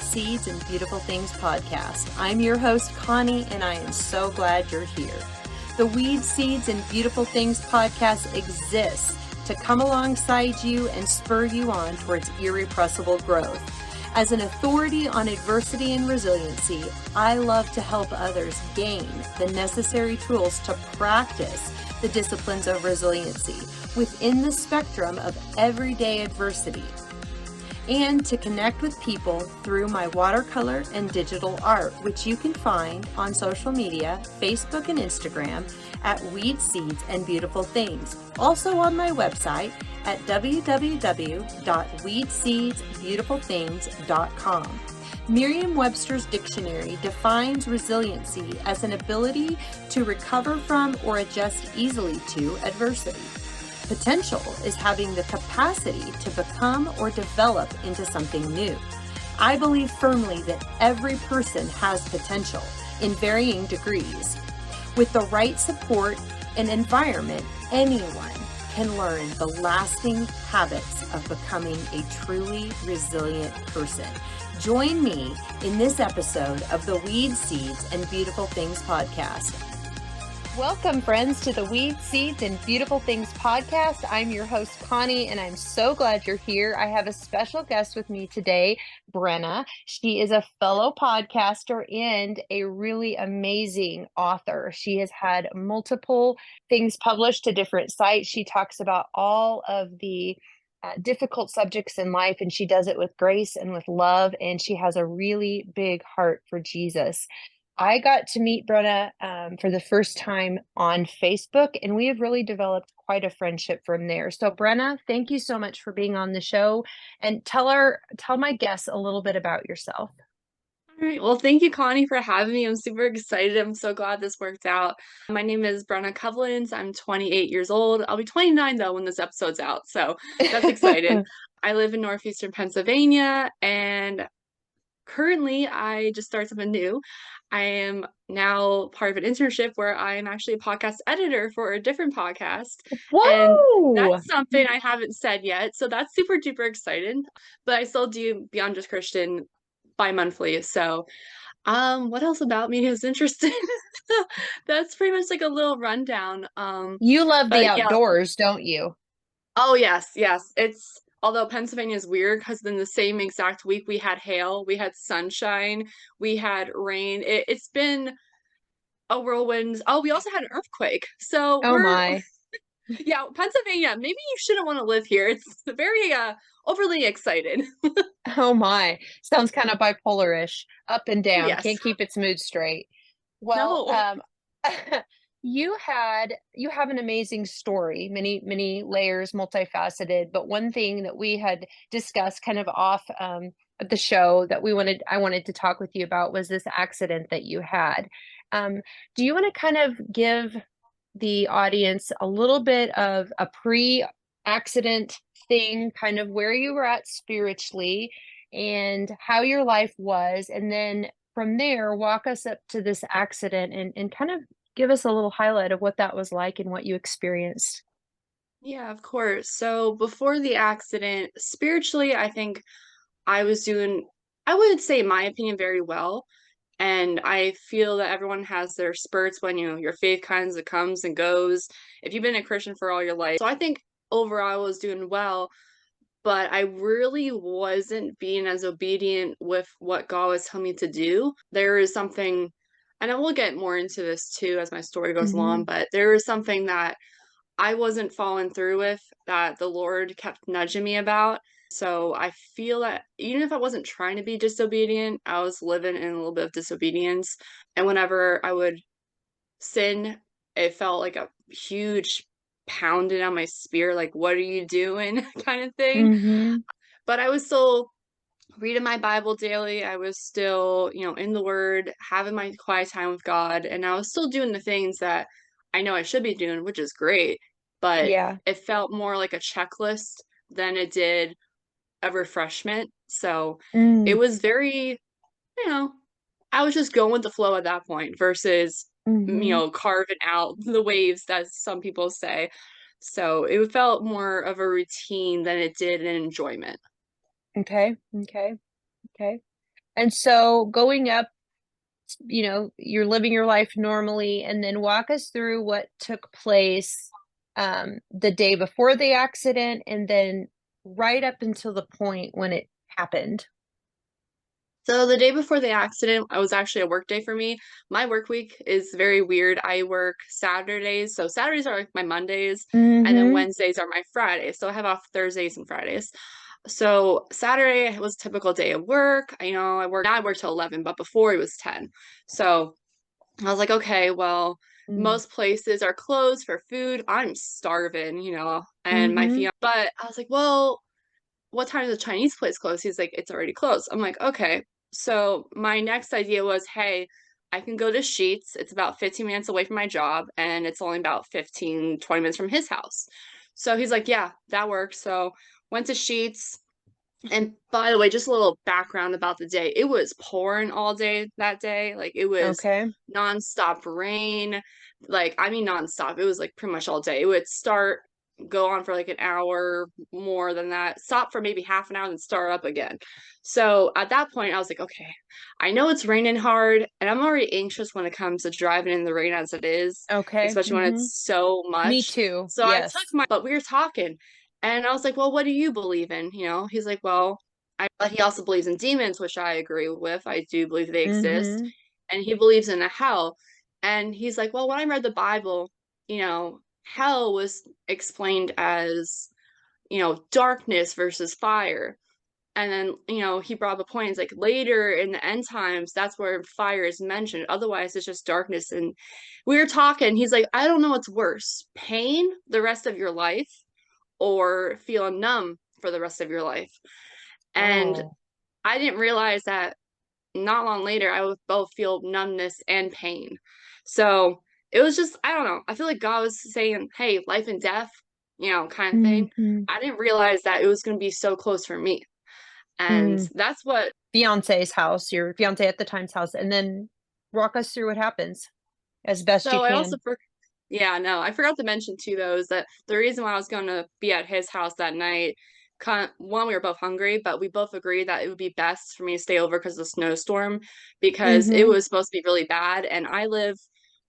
Seeds and Beautiful Things podcast. I'm your host, Connie, and I am so glad you're here. The Weed, Seeds, and Beautiful Things podcast exists to come alongside you and spur you on towards irrepressible growth. As an authority on adversity and resiliency, I love to help others gain the necessary tools to practice the disciplines of resiliency within the spectrum of everyday adversity, and to connect with people through my watercolor and digital art, which you can find on social media, Facebook and Instagram at Weed, Seeds, and Beautiful Things. Also on my website at www.weedseedsbeautifulthings.com. Merriam-Webster's dictionary defines resiliency as an ability to recover from or adjust easily to adversity. Potential is having the capacity to become or develop into something new. I believe firmly that every person has potential in varying degrees. With the right support and environment, anyone can learn the lasting habits of becoming a truly resilient person. Join me in this episode of the Weed, Seeds, and Beautiful Things podcast. Welcome, friends, to the Weed, Seeds, and Beautiful Things podcast. I'm your host, Connie, and I'm so glad you're here. I have a special guest with me today, Brenna. She is a fellow podcaster and a really amazing author. She has had multiple things published to different sites. She talks about all of the difficult subjects in life, and she does it with grace and with love, and she has a really big heart for Jesus. I got to meet Brenna for the first time on Facebook, and we have really developed quite a friendship from there. So Brenna, thank you so much for being on the show, and tell my guests a little bit about yourself. All right. Well, thank you, Connie, for having me. I'm super excited. I'm so glad this worked out. My name is Brenna Covelens. I'm 28 years old. I'll be 29, though, when this episode's out. So that's exciting. I live in northeastern Pennsylvania, and currently I just started something new. I am now part of an internship where I am actually a podcast editor for a different podcast. Whoa! And that's something I haven't said yet. So that's super duper exciting. But I still do Beyond Just Christian bi-monthly. So what else about me is interesting? That's pretty much like a little rundown. You love the But yeah. outdoors, don't you? Oh yes, yes. Although Pennsylvania is weird because in the same exact week we had hail, we had sunshine, we had rain. It's been a whirlwind. Oh, we also had an earthquake. So Oh my. yeah, Pennsylvania, maybe you shouldn't want to live here. It's very overly excited. Oh my. Sounds kind of bipolar-ish, up and down. Yes. Can't keep its mood straight. Well, No. you have an amazing story, many layers, multifaceted. But one thing that we had discussed kind of off at the show that I wanted to talk with you about was this accident that you had. Do you want to kind of give the audience a little bit of a pre-accident thing, kind of where you were at spiritually and how your life was, and then from there, walk us up to this accident and kind of give us a little highlight of what that was like and what you experienced. Yeah, of course. So before the accident, spiritually, I think I was doing, I would say, in my opinion, very well. And I feel that everyone has their spurts when your faith kind of comes and goes. If you've been a Christian for all your life. So I think overall I was doing well, but I really wasn't being as obedient with what God was telling me to do. There is something, and I will get more into this too as my story goes along, but there is something that I wasn't following through with that the Lord kept nudging me about. So I feel that even if I wasn't trying to be disobedient, I was living in a little bit of disobedience. And whenever I would sin, it felt like a huge pounding on my spirit, like, what are you doing? kind of thing. Mm-hmm. But I was still reading my Bible daily. I was still, in the Word, having my quiet time with God, and I was still doing the things that I know I should be doing, which is great. But Yeah. it felt more like a checklist than it did a refreshment. So it Mm-hmm. was very, I was just going with the flow at that point versus, carving out the waves, as some people say. So it felt more of a routine than it did an enjoyment. Okay. Okay. Okay. And so going up, you're living your life normally, and then walk us through what took place the day before the accident and then right up until the point when it happened. So the day before the accident, I was actually a work day for me. My work week is very weird. I work Saturdays. So Saturdays are like my Mondays, and then Mm-hmm. Wednesdays are my Fridays. So I have off Thursdays and Fridays. So Saturday was a typical day of work. I worked till 11, but before it was 10. So I was like, okay, well, most places are closed for food. I'm starving, and my Mm-hmm. fiance, but I was like, well, what time does the Chinese place close? He's like, it's already closed. I'm like, okay. So my next idea was, hey, I can go to Sheets. It's about 15 minutes away from my job, and it's only about 15, 20 minutes from his house. So he's like, yeah, that works. So went to Sheets. And by the way, just a little background about the day. It was pouring all day that day. Like it was Okay. nonstop rain. Like, I mean, nonstop. It was like pretty much all day. It would start, go on for like an hour, more than that, stop for maybe half an hour, and start up again. So at that point, I was like, okay, I know it's raining hard, and I'm already anxious when it comes to driving in the rain as it is, Okay. especially when Mm-hmm. it's so Me much. too. So I took Yes. but we were talking. And I was like, well, what do you believe in? He's like, well, but he also believes in demons, which I agree with. I do believe they exist. Mm-hmm. And he believes in a hell. And he's like, well, when I read the Bible, hell was explained as, darkness versus fire. And then, he brought up a point. It's like later in the end times, that's where fire is mentioned. Otherwise, it's just darkness. And we were talking. He's like, I don't know what's worse, pain the rest of your life or feeling numb for the rest of your life. And Oh, I didn't realize that not long later, I would both feel numbness and pain. So it was just, I don't know. I feel like God was saying, hey, life and death, kind of thing. mm-hmm. I didn't realize that it was going to be so close for me. And Mm. that's what, Fiance's house, your fiance at the time's house, and then walk us through what happens as best you so I also, can. yeah, no, I forgot to mention too, though, is that the reason why I was going to be at his house that night, one, we were both hungry, but we both agreed that it would be best for me to stay over because of the snowstorm, because it Mm-hmm. was supposed to be really bad. And I live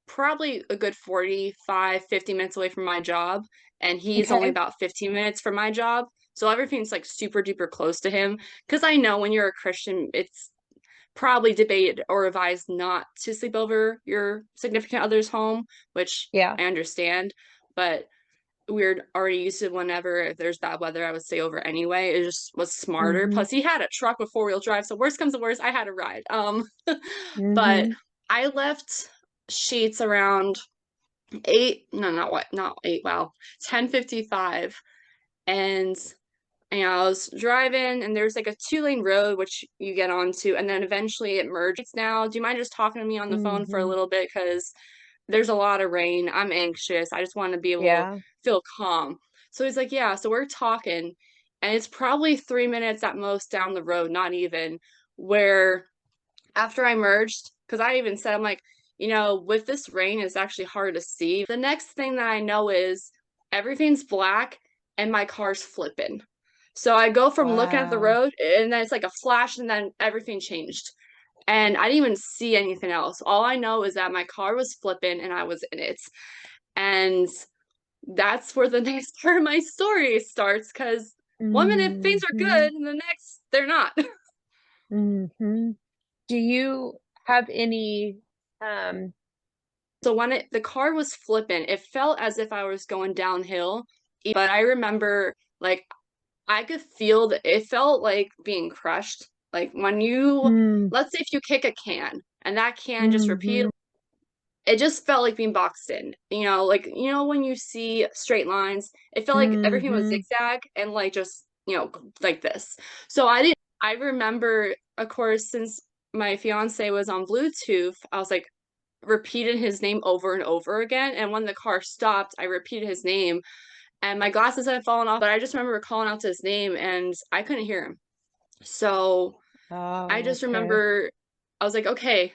probably a good 45, 50 minutes away from my job, and he's only Okay. about 15 minutes from my job. So everything's like super duper close to him. Because I know when you're a Christian, it's probably debated or advised not to sleep over your significant other's home, which Yeah. I understand, but we're already used to whenever if there's bad weather, I would stay over anyway. It just was smarter. Mm-hmm. Plus, he had a truck with four-wheel drive, so worst comes to worst, I had a ride. But Mm-hmm. I left Sheets around eight. No, not eight. Wow, 10:55, and I was driving, and there's like a two-lane road which you get onto, and then eventually it merges. Now, do you mind just talking to me on the phone for a Mm-hmm. little bit? Because there's a lot of rain. I'm anxious. I just want to be able to Yeah. feel calm. So he's like, yeah. So we're talking, and it's probably 3 minutes at most down the road, not even, where after I merged, because I even said, I'm like, with this rain, it's actually hard to see. The next thing that I know is everything's black and my car's flipping. So I go from looking at the Wow. road and then it's like a flash and then everything changed. And I didn't even see anything else. All I know is that my car was flipping and I was in it. And that's where the next part of my story starts because one minute things are Mm-hmm. good and the next they're not. Mm-hmm. Do you have any um So when the car was flipping, it felt as if I was going downhill. But I remember like I could feel that it felt like being crushed. Like when you, mm, let's say if you kick a can and that can just repeat, mm-hmm. it just felt like being boxed in. Like when you see straight lines, it felt like everything was Mm-hmm. zigzag and like just, like this. So I remember, of course, since my fiance was on Bluetooth, I was like, repeated his name over and over again. And when the car stopped, I repeated his name and my glasses had fallen off, but I just remember calling out to his name and I couldn't hear him. So I Oh, just okay. remember I was like, okay,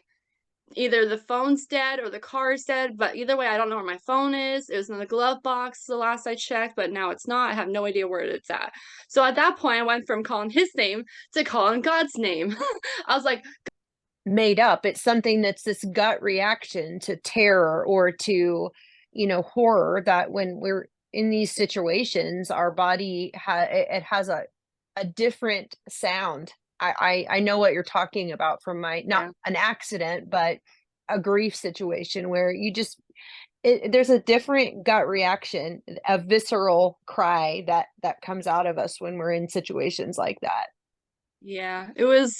either the phone's dead or the car's dead, but either way, I don't know where my phone is. It was in the glove box the last I checked, but now it's not. I have no idea where it's at. So at that point, I went from calling his name to calling God's name. I was like, Made up. It's something that's this gut reaction to terror or to, horror, that when we're in these situations, our body it has a different sound. I know what you're talking about from my, not yeah, an accident, but a grief situation where there's a different gut reaction, a visceral cry that comes out of us when we're in situations like that. yeah, it was,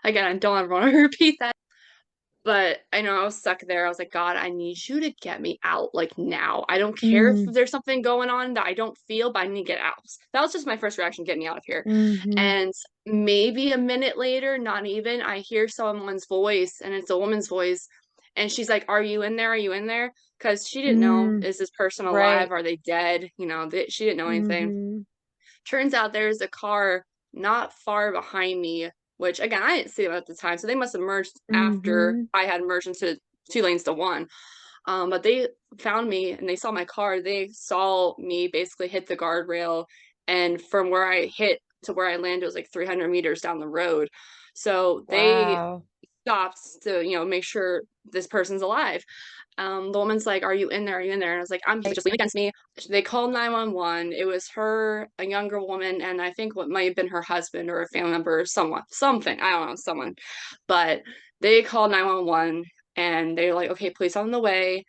again, I don't ever want to repeat that. But I know I was stuck there. I was like, "God, I need you to get me out, like, now. I don't care if Mm, there's something going on that I don't feel, but I need to get out." That was just my first reaction, "Get me out of here." mhm, And maybe a minute later, not even, I hear someone's voice, and it's a woman's voice, and she's like, "Are you in there? Are you in there?" Because she didn't know, mm, is this person alive? right. Are they dead? She didn't know anything. Mhm, Turns out there's a car not far behind me, which again, I didn't see them at the time, so they must have merged after mhm, I had merged into 2 lanes to 1. But they found me and they saw my car. They saw me basically hit the guardrail, and from where I hit to where I landed was like 300 meters down the road. So they wow. stopped to, make sure this person's alive. The woman's like, "Are you in there? Are you in there?" And I was like, "I'm here. Just lean against me." They called 911. It was her, a younger woman, and I think what might have been her husband or a family member or someone, something. I don't know, someone. But they called 911 and they're like, "Okay, police on the way."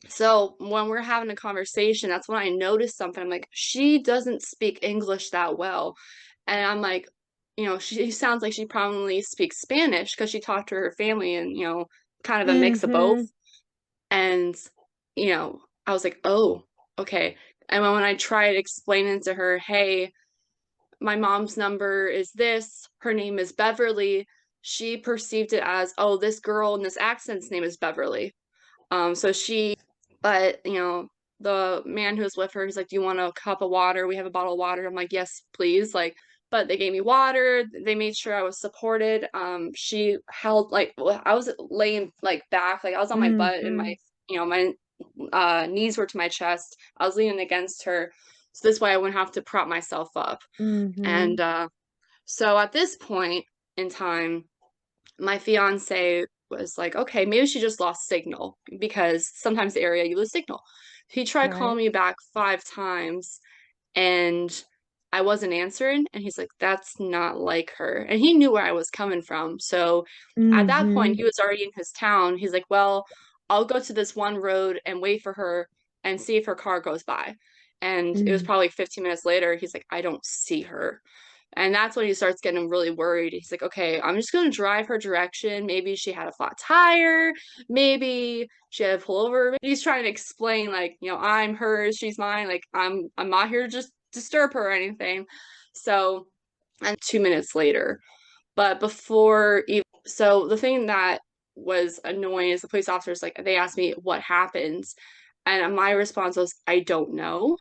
So when we're having a conversation, that's when I noticed something. I'm like, she doesn't speak English that well. And I'm like, she sounds like she probably speaks Spanish because she talked to her family and, kind of a mix of both. Mhm, And, I was like, "Oh, okay." And when I tried explaining to her, "Hey, my mom's number is this, her name is Beverly," she perceived it as, "Oh, this girl in this accent's name is Beverly." So she but, the man who was with her, he's like, "Do you want a cup of water? We have a bottle of water." I'm like, "Yes, please." Like, but they gave me water, they made sure I was supported. She held I was laying, like, back, like, I was on my butt and mhm, my knees were to my chest. I was leaning against her, so this way I wouldn't have to prop myself up. And, mhm, so at this point in time, my fiance was like, "Okay, maybe she just lost signal," because sometimes the area you lose signal. He tried calling right. me back 5 times, and I wasn't answering, and he's like, "That's not like her," and he knew where I was coming from, so at that point, Mhm, he was already in his town. He's like, "Well, I'll go to this one road and wait for her and see if her car goes by," and it was mm, probably, like, 15 minutes later, he's like, "I don't see her." And that's when he starts getting really worried. He's like, "Okay, I'm just gonna drive her direction. Maybe she had a flat tire. Maybe she had to pull over." He's trying to explain, like, "I'm hers, she's mine. Like, I'm not here to just disturb her or anything." So, and 2 minutes later. But before ev so the thing that was annoying is the police officers, like, they asked me what happened, and my response was, "I don't know."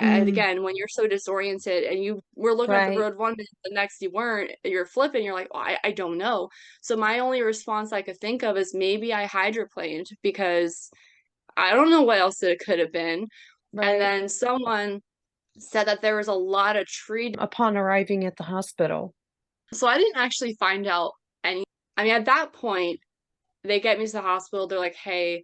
mm, Again, when you're so disoriented and you were looking at the right. road one minute, the next you weren't, you're flipping, you're like, "Well, I don't know." So my only response I could think of is maybe I hydroplaned because I don't know what else it could have been. And Right. then someone said that there was a lot of tree, Upon arriving at the hospital. so I didn't actually find out any. I mean, at that point, they get me to the hospital. They're like, "Hey,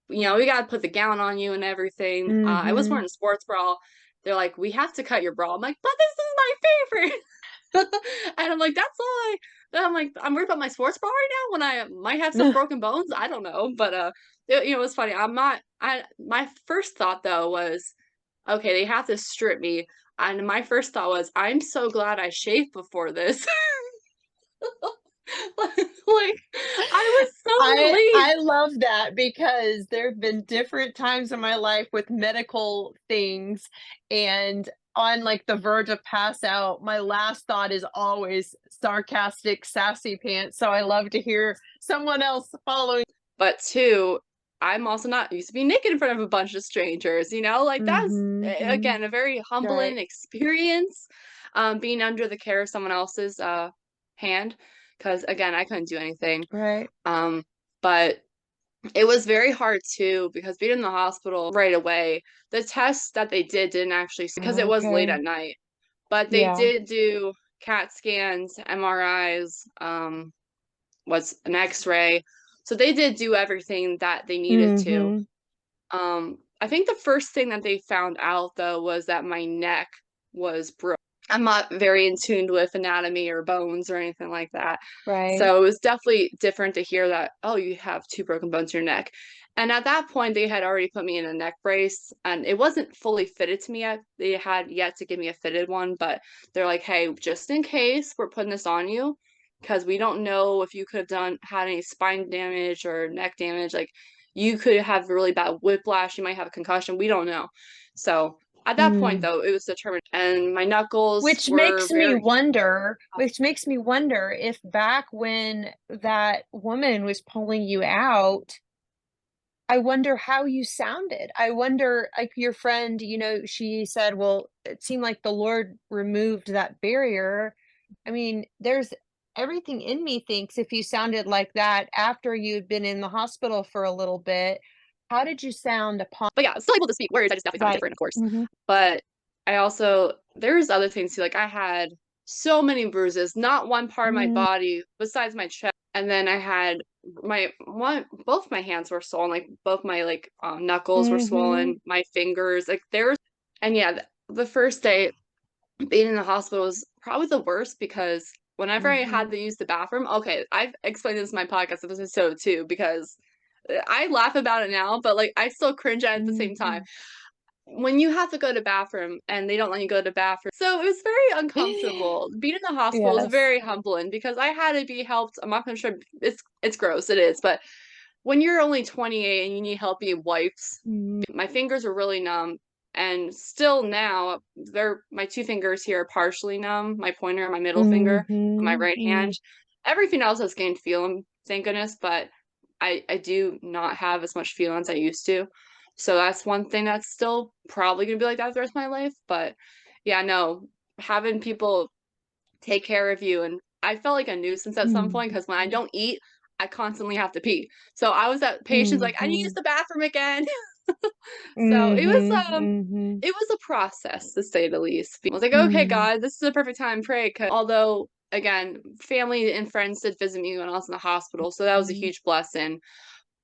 we gotta put the gown on you and everything." I was wearing Mhm. a sports bra. They're like, "We have to cut your bra." I'm like, "But this is my favorite." And I'm like, "That's all I." Then I'm like, "I'm worried about my sports bra right now when I might have some broken bones." I don't know, but it was funny. I'm not. I My first thought though was, okay, they have to strip me, and my first thought was, I'm so glad I shaved before this. Like, I was so I relieved. love that because there have been different times in my life with medical things, and on, like, the verge of pass out, my last thought is always sarcastic, sassy pants, so I love to hear someone else following. But 2, I'm also not used to being naked in front of a bunch of strangers, like, that's, Mhm, mhm, again, a very humbling right. experience, being under the care of someone else's, hand, because again, I couldn't do anything. Right. Um But it was very hard too because being in the hospital right away, the tests that they didn't actually, because it was late Okay. at night, but they Yeah. did do CAT scans, MRIs, was an X-ray. So they did do everything that they needed to. Mm-hmm. I think the first thing that they found out though was that my neck was broke. I'm not very in tune with anatomy or bones or anything like that. Right. So it was definitely different to hear that, oh, you have two broken bones in your neck. And at that point, they had already put me in a neck brace and it wasn't fully fitted to me yet. They had yet to give me a fitted one, but they're like, hey, just in case we're putting this on you, because we don't know if you could have had any spine damage or neck damage. Like you could have really bad whiplash, you might have a concussion. We don't know. So at that point, Mm. though, it was determined, and my knuckles Which were makes me very. wonder, which makes me wonder if back when that woman was pulling you out, I wonder how you sounded. I wonder, like your friend, she said, well, it seemed like the Lord removed that barrier. I mean, there's everything in me thinks if you sounded like that after you'd been in the hospital for a little bit, how did you sound upon? But yeah, still able to speak words. I just definitely sounded Right. different, of course. Hmm. But I also there's other things too. Like I had so many bruises, not one part of my Mm, body besides my chest. And then I had both my hands were swollen, like both my knuckles were mm-hmm. swollen, my fingers, like there's. And yeah, the first day being in the hospital was probably the worst because whenever I Mm-hmm. had to use the bathroom, okay, I've explained this in my podcast episode too, because I laugh about it now, but like I still cringe at it at the same time. Mm-hmm. When you have to go to bathroom and they don't let you go to bathroom. So it was very uncomfortable. Being in the hospital was Yes. very humbling because I had to be helped. I'm not gonna show it's gross, it is, but when you're only 28 and you need help being wipes, Mm-hmm. my fingers are really numb. And still now, they're my two fingers here are partially numb, my pointer and my middle finger on my right hand. Mm-hmm. Everything else has gained feeling, thank goodness, but I do not have as much feeling as I used to. So that's one thing that's still probably gonna be like that the rest of my life. But yeah, no, having people take care of you. And I felt like a nuisance at some point because when I don't eat, I constantly have to pee. So I was at patients like, I need to use Mm-hmm. the bathroom again. So Mm-hmm. Mm-hmm. it was a process to say the least. I was like, okay, Mm-hmm. God, this is a perfect time to pray. Cause although again, family and friends did visit me when I was in the hospital, so that was a huge blessing.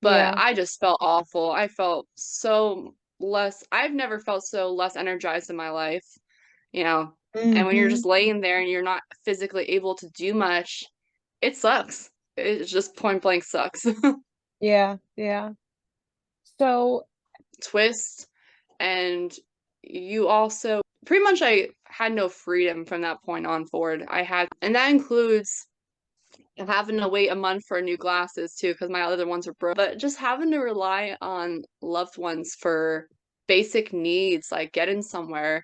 But Yeah. I just felt awful. I felt so less. I've never felt so less energized in my life, you know. And when you're Mm-hmm. just laying there and you're not physically able to do much, it sucks. It just point blank sucks. Yeah. Yeah. So, Twist. And you also pretty much I had no freedom from that point on forward. And that includes having to wait a month for new glasses too, because my other ones were broke. But just having to rely on loved ones for basic needs, like getting somewhere.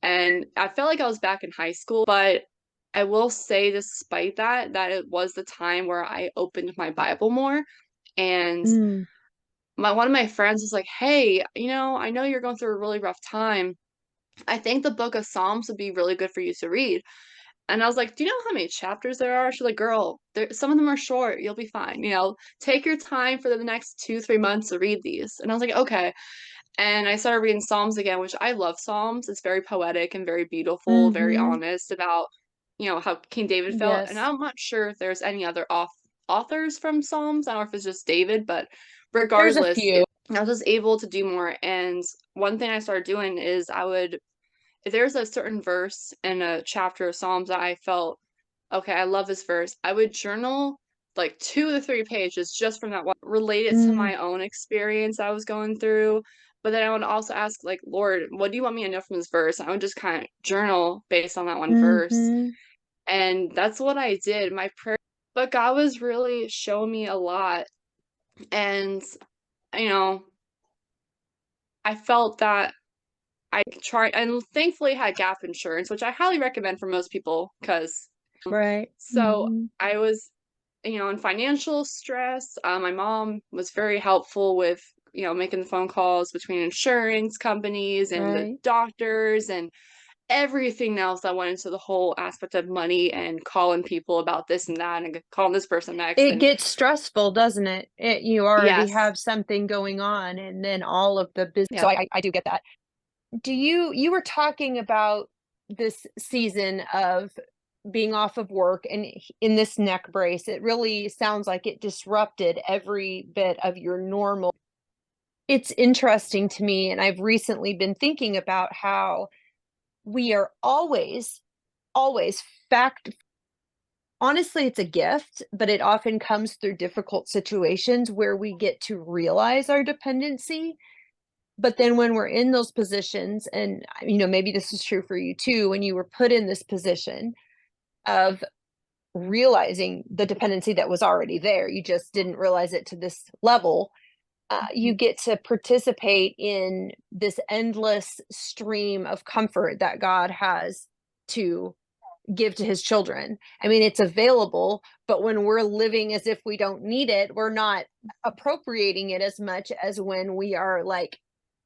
And I felt like I was back in high school, but I will say, despite that, that it was the time where I opened my Bible more. And mm, one of my friends was like, "Hey, I know you're going through a really rough time. I think the book of Psalms would be really good for you to read." And I was like, "Do you know how many chapters there are?" She's like, "Girl, some of them are short. You'll be fine. Take your time for the next 2, 3 months to read these." And I was like, "Okay." And I started reading Psalms again, which I love Psalms. It's very poetic and very beautiful, very mm-hmm. honest about, how King David felt. And Yes. I'm not sure if there's any other authors from Psalms. I don't know if it's just David, but There's a regardless, few. I was just able to do more. And one thing I started doing is if there's a certain verse in a chapter of Psalms that I felt, okay, I love this verse, I would journal like 2 to 3 pages just from that one, relate it to Mm, my own experience I was going through. But then I would also ask, like, Lord, what do you want me to know from this verse? I would just kind of journal based on that one verse. mm-hmm. And that's what I did. My prayer, but God was really showing me a lot. And, you know, I felt that I tried and thankfully had gap insurance, which I highly recommend for most people because Right. so Mm-hmm. I was, in financial stress. My mom was very helpful with, making the phone calls between insurance companies and the Right. doctors. And everything else that went into the whole aspect of money and calling people about this and that and calling this person next. It And gets stressful, doesn't it? You already yes, have something going on, and then all of the business. So yeah. I do get that. You were talking about this season of being off of work and in this neck brace, it really sounds like it disrupted every bit of your normal. It's interesting to me, and I've recently been thinking about how we are always fact honestly, it's a gift, but it often comes through difficult situations where we get to realize our dependency. But then when we're in those positions, and maybe this is true for you too, when you were put in this position of realizing the dependency that was already there, you just didn't realize it to this level. You get to participate in this endless stream of comfort that God has to give to his children. I mean, it's available, but when we're living as if we don't need it, we're not appropriating it as much as when we are like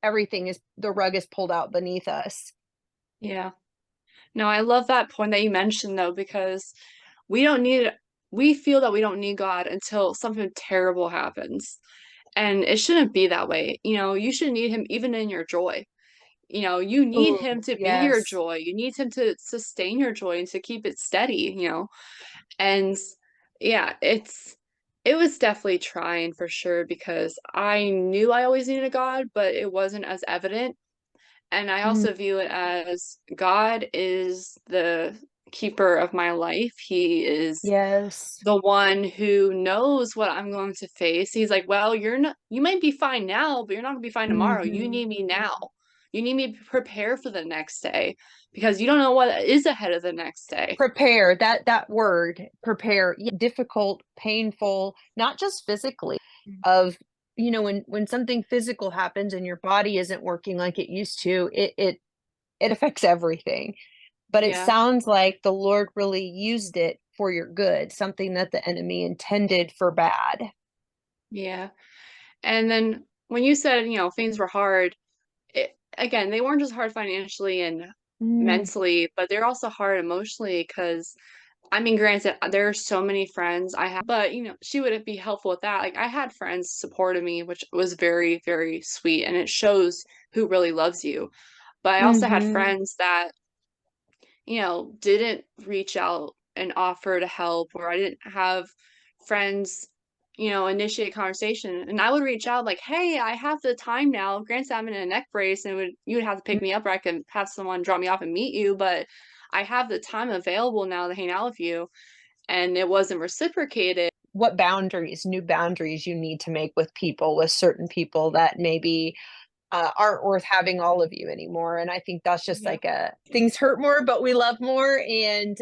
everything is the rug is pulled out beneath us. Yeah. No, I love that point that you mentioned though, because we don't need we feel that we don't need God until something terrible happens. And it shouldn't be that way. You should need him even in your joy. You need Oh, him to be your yes. joy. You need him to sustain your joy and to keep it steady. And yeah, it was definitely trying for sure because I knew I always needed a God, but it wasn't as evident. And I Mm, also view it as God is the keeper of my life. He is yes. the one who knows what I'm going to face. He's like, well, you might be fine now, but you're not gonna be fine tomorrow. You Mhm. need me now. You need me to prepare for the next day because you don't know what is ahead of the next day. Prepare, that word, prepare, yeah, difficult, painful, not just physically, of when something physical happens and your body isn't working like it used to, it affects everything. But it Yeah, sounds like the Lord really used it for your good, something that the enemy intended for bad. yeah. And then when you said, things were hard, again, they weren't just hard financially and Mm, mentally, but they're also hard emotionally because I mean, granted, there are so many friends I have, but she wouldn't be helpful with that. Like I had friends supported me, which was very, very sweet, and it shows who really loves you. But I also had mhm. friends that, didn't reach out and offer to help, or I didn't have friends, initiate conversation. And I would reach out like, hey, I have the time now. Granted, I'm in a neck brace and you would have to pick me up or I can have someone drop me off and meet you, but I have the time available now to hang out with you. And it wasn't reciprocated. What new boundaries you need to make with certain people that maybe aren't worth having all of you anymore. And I think that's just Yeah. like things hurt more, but we love more, and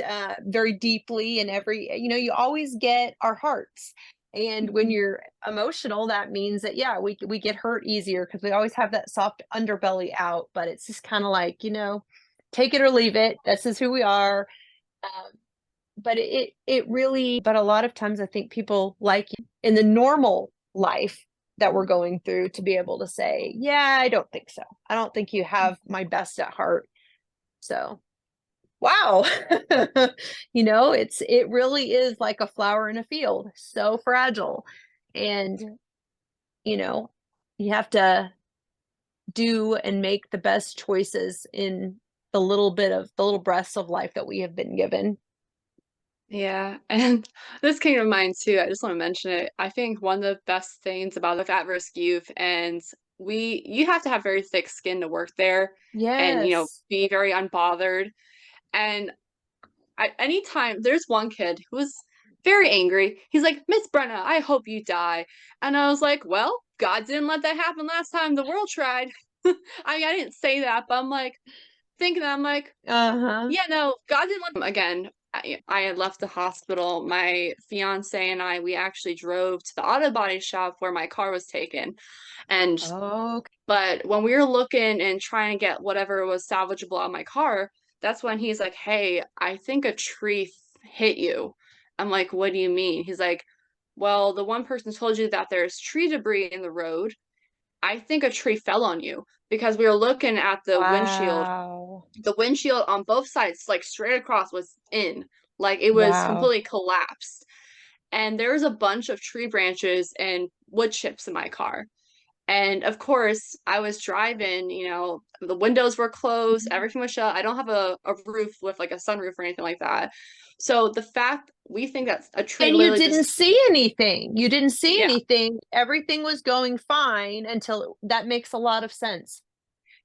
very deeply. And you always get our hearts. And when Mhm. you're emotional, that means that, yeah, we get hurt easier because we always have that soft underbelly out. But it's just kind of like, take it or leave it. This is who we are. Um, but it really, but a lot of times I think people like in the normal life that we're going through to be able to say, yeah, I don't think so. I don't think you have my best at heart. So, wow. It really is like a flower in a field, so fragile. And, you know, you have to do and make the best choices in the little breaths of life that we have been given. Yeah, and this came to mind too. I just want to mention it. I think one of the best things about the at-risk youth, and you have to have very thick skin to work there and, Yes. be very unbothered. And anytime there's one kid who was very angry, he's like, Miss Brenna, I hope you die. And I was like, well, God didn't let that happen last time the world tried. I mean, I didn't say that, but I'm like, thinking that I'm like, Uh-huh. yeah, no, God didn't let them again. I had left the hospital. My fiance and we actually drove to the auto body shop where my car was taken. And Okay. but when we were looking and trying to get whatever was salvageable out of my car, that's when he's like, "Hey, I think a tree hit you." I'm like, "What do you mean?" He's like, "Well, the one person told you that there's tree debris in the road. I think a tree fell on you because we were looking at the windshield Wow. the windshield on both sides, like straight across, was in. Like it was Wow. completely collapsed. And there was a bunch of tree branches and wood chips in my car. And of course, I was driving, the windows were closed, everything was shut. I don't have a roof with like a sunroof or anything like that. So the fact we think that a tree And you literally didn't just, see anything. You didn't see yeah, anything. Everything was going fine until that makes a lot of sense.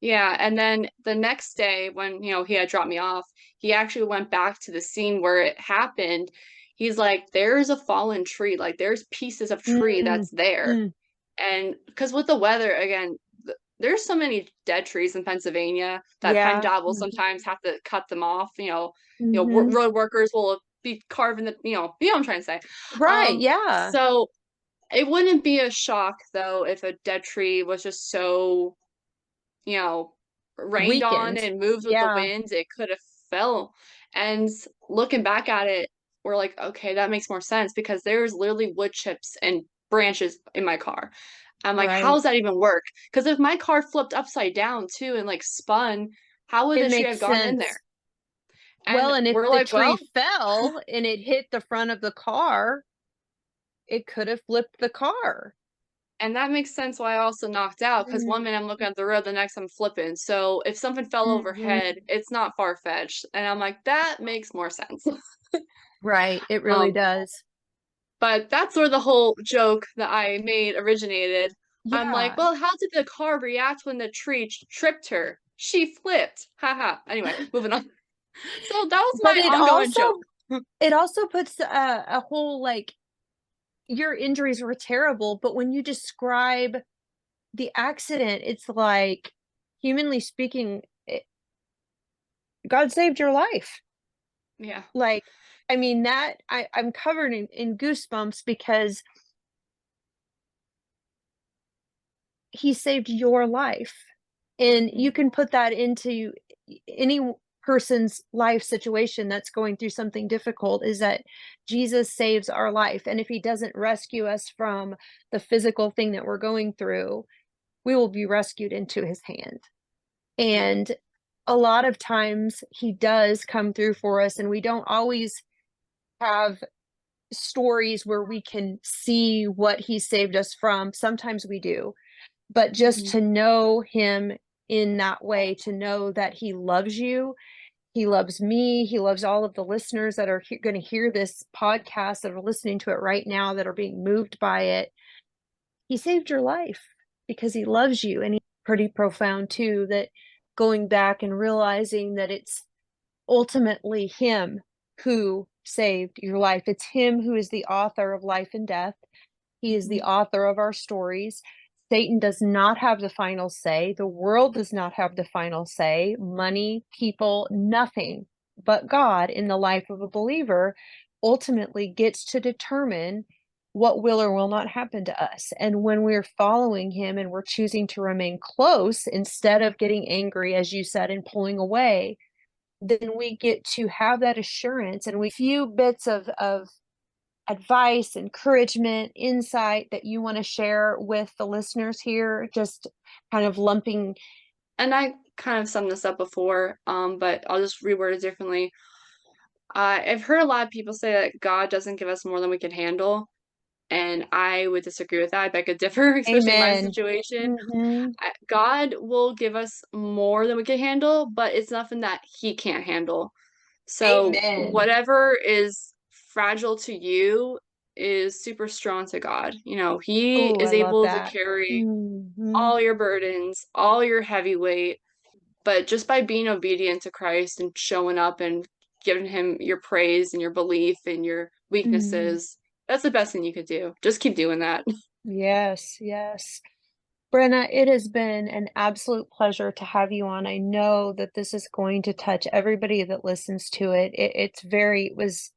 yeah. And then the next day when, he had dropped me off, he actually went back to the scene where it happened. He's like, there's a fallen tree, like there's pieces of tree Mm, that's there. mm, And because with the weather, again, there's so many dead trees in Pennsylvania that yeah. PennDOT will sometimes have to cut them off. Road workers will be carving you know what I'm trying to say. Right. Yeah. So it wouldn't be a shock though if a dead tree was just so, you know, rained on Weakened. and moved with the Yeah. winds, it could have fell. And looking back at it, we're like, okay, that makes more sense because there's literally wood chips and branches in my car. I'm like, how Right. does that even work? Because if my car flipped upside down too and like spun, how would It the tree makes have gone in there? sense. Well, And and if we're the like, well, tree fell and it hit the front of the car, it could have flipped the car. and that makes sense why I also knocked out because one minute I'm looking at the road, the next I'm flipping. So if something fell overhead, Mm-hmm. it's not far fetched. And I'm like, that makes more sense. Right. It really Um, does. but that's where the whole joke that I made originated. I'm like, Yeah. well, how did the car react when the tree tripped her? She flipped. Haha. Anyway, moving on. So that was But my ongoing joke. it also puts a whole like your injuries were terrible, but when you describe the accident, it's like, humanly speaking, God saved your life. Yeah. Like, I mean, I'm covered in goosebumps because he saved your life. And you can put that into any person's life situation that's going through something difficult, is that Jesus saves our life. And if he doesn't rescue us from the physical thing that we're going through, we will be rescued into his hand. Yeah. And a lot of times he does come through for us, and we don't always have stories where we can see what he saved us from. Sometimes we do, but just Mm-hmm. to know him in that way, to know that he loves you, he loves me, he loves all of the listeners that are going to hear this podcast, that are listening to it right now, that are being moved by it. He saved your life because he loves you. And he's pretty profound too, that going back and realizing that it's ultimately him who saved your life. It's him who is the author of life and death. He is the author of our stories. Satan does not have the final say. The world does not have the final say. Money, people, nothing but God in the life of a believer ultimately gets to determine what will or will not happen to us. And when we're following him and we're choosing to remain close instead of getting angry, as you said, and pulling away, then we get to have that assurance, and we few bits of advice, encouragement, insight that you want to share with the listeners here, just kind of lumping. And I kind of summed this up before, but I'll just reword it differently. I've heard a lot of people say that God doesn't give us more than we can handle, and I would disagree with that. I beg to differ, especially in my Amen. situation. Mm-hmm. God will give us more than we can handle, but it's nothing that he can't handle. So Amen. whatever is fragile to you is super strong to God. He Oh, I is love able to that. carry Mm-hmm. all your burdens, all your heavy weight, but just by being obedient to Christ and showing up and giving him your praise and your belief and your Mm-hmm. weaknesses, that's the best thing you could do. Just keep doing that. Yes, yes. Brenna, it has been an absolute pleasure to have you on. I know that this is going to touch everybody that listens to it. It was,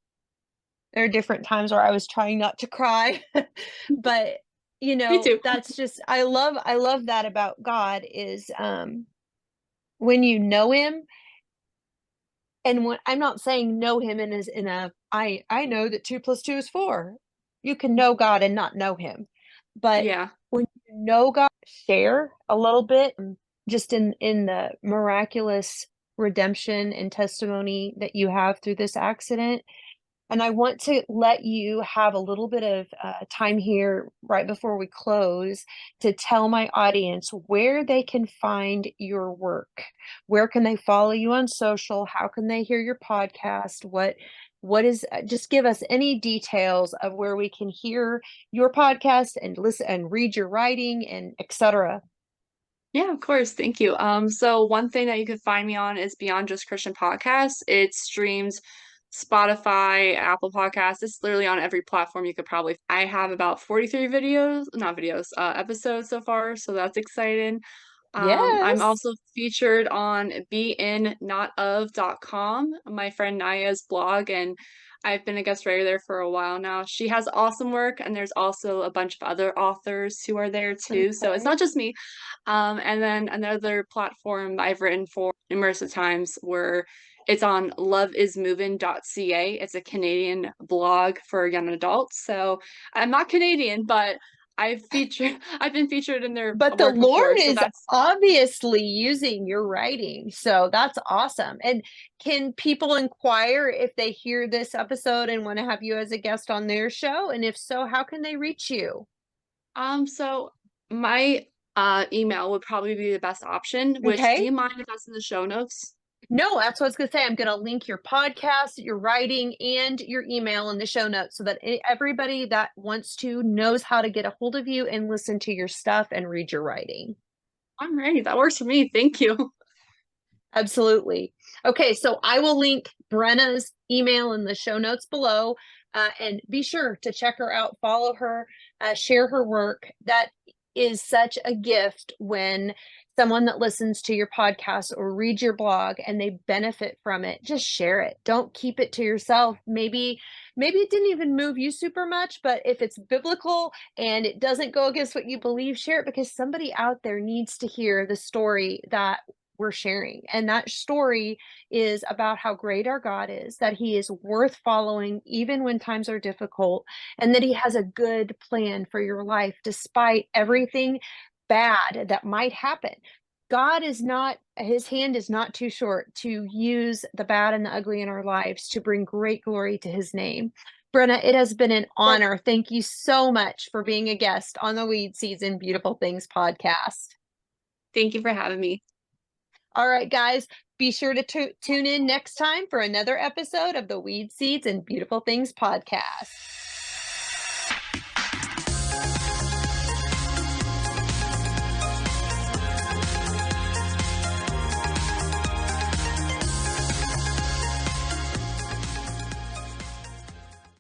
there are different times where I was trying not to cry, but Me too. that's just, I love that about God is, when you know him, and when I'm not saying know him in as in a, I know that 2 + 2 is 4. You can know God and not know him. But Yeah. when you know God, share a little bit, just in the miraculous redemption and testimony that you have through this accident. And I want to let you have a little bit of time here right before we close to tell my audience where they can find your work. Where can they follow you on social? How can they hear your podcast? What is, just give us any details of where we can hear your podcast and listen and read your writing and etc. Yeah, of course. Thank you. So one thing that you can find me on is Beyond Just Christian Podcasts. It streams Spotify, Apple Podcasts. It's literally on every platform you could probably. I have about 43 videos, not videos, episodes so far, so that's exciting. I'm Yes. also featured on beinnotOf.com, my friend Naya's blog, and I've been a guest writer there for a while now. She has awesome work, and there's also a bunch of other authors who are there too. So it's Okay. not just me. And then another platform I've written for numerous of times where it's on loveismoving.ca. It's a Canadian blog for young adults. So I'm not Canadian, but I've been featured in their But the work Lord before. So is that's obviously using your writing. So that's awesome. And can people inquire if they hear this episode and want to have you as a guest on their show? And if so, how can they reach you? so my email would probably be the best option, which do Okay. you mind if that's in the show notes? No, that's what I was going to say. I'm going to link your podcast, your writing, and your email in the show notes so that everybody that wants to knows how to get a hold of you and listen to your stuff and read your writing. I'm ready. That works for me. Thank you. Absolutely. Okay, so I will link Brenna's email in the show notes below. And be sure to check her out, follow her, share her work. That is such a gift when someone that listens to your podcast or reads your blog and they benefit from it. Just share it. Don't keep it to yourself. Maybe it didn't even move you super much, but if it's biblical and it doesn't go against what you believe, share it because somebody out there needs to hear the story that we're sharing. And that story is about how great our God is, that he is worth following even when times are difficult, and that he has a good plan for your life despite everything bad that might happen. God is not, his hand is not too short to use the bad and the ugly in our lives to bring great glory to his name. Brenna, it has been an Well, honor. Thank you so much for being a guest on the Weed Seeds and Beautiful Things podcast. thank you for having me. All right, guys, be sure to tune in next time for another episode of the Weed Seeds and Beautiful Things podcast.